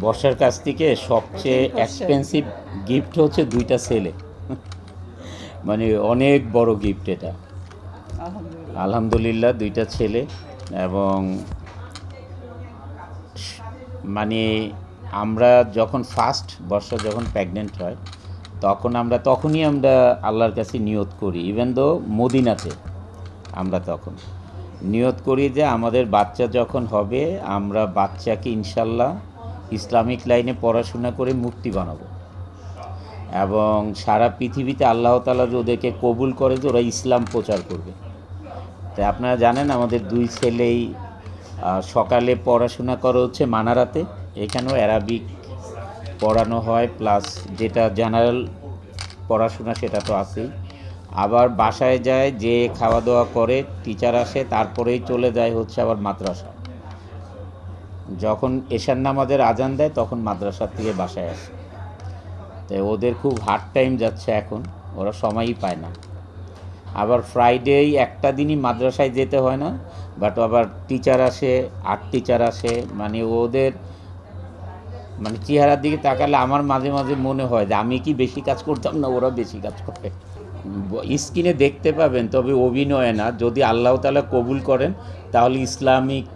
বর্ষার কাছ থেকে সবচেয়ে এক্সপেন্সিভ গিফট হচ্ছে দুইটা ছেলে। মানে অনেক বড় গিফট এটা। আলহামদুলিল্লাহ দুইটা ছেলে। এবং মানে আমরা যখন ফার্স্ট বর্ষা যখন প্রেগনেন্ট হয় তখনই আমরা আল্লাহর কাছে নিয়ত করি, ইভেন দো মদিনাতে আমরা তখন নিয়ত করি যে আমাদের বাচ্চা যখন হবে আমরা বাচ্চাকে ইনশাল্লাহ ইসলামিক লাইনে পড়াশোনা করে মুফতি বানাবো, এবং সারা পৃথিবীতে আল্লাহ তাআলা ওদেরকে কবুল করে যে ওরা ইসলাম প্রচার করবে। তাই আপনারা জানেন আমাদের দুই ছেলেই সকালে পড়াশোনা করে হচ্ছে মানারাতে, এখানেও অ্যারাবিক পড়ানো হয়, প্লাস যেটা জেনারেল পড়াশোনা সেটা তো আছেই। আবার বাসায় যায়, যে খাওয়া দাওয়া করে, টিচার আসে, তারপরেই চলে যায় হচ্ছে আবার মাদ্রাসা। যখন এশার নামাজের আজান দেয় তখন মাদ্রাসার থেকে বাসায় আসে। তাই ওদের খুব হার্ড টাইম যাচ্ছে এখন, ওরা সময়ই পায় না। আবার ফ্রাইডেই একটা দিনই মাদ্রাসায় যেতে হয় না, বাট আবার টিচার আসে, আর্ট টিচার আসে, মানে ওদের মানে চেহারার দিকে তাকালে আমার মাঝে মাঝে মনে হয় যে আমি কি বেশি কাজ করতাম না, ওরা বেশি কাজ করে। স্ক্রিনে দেখতে পাবেন, তবে অভিনয়ে না। যদি আল্লাহ তাআলা কবুল করেন তাহলে ইসলামিক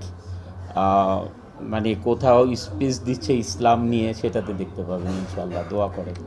মানে কোথাও স্পিচ দিচ্ছে ইসলাম নিয়ে, সেটাতে দেখতে পাবেন ইনশাআল্লাহ। দোয়া করেন।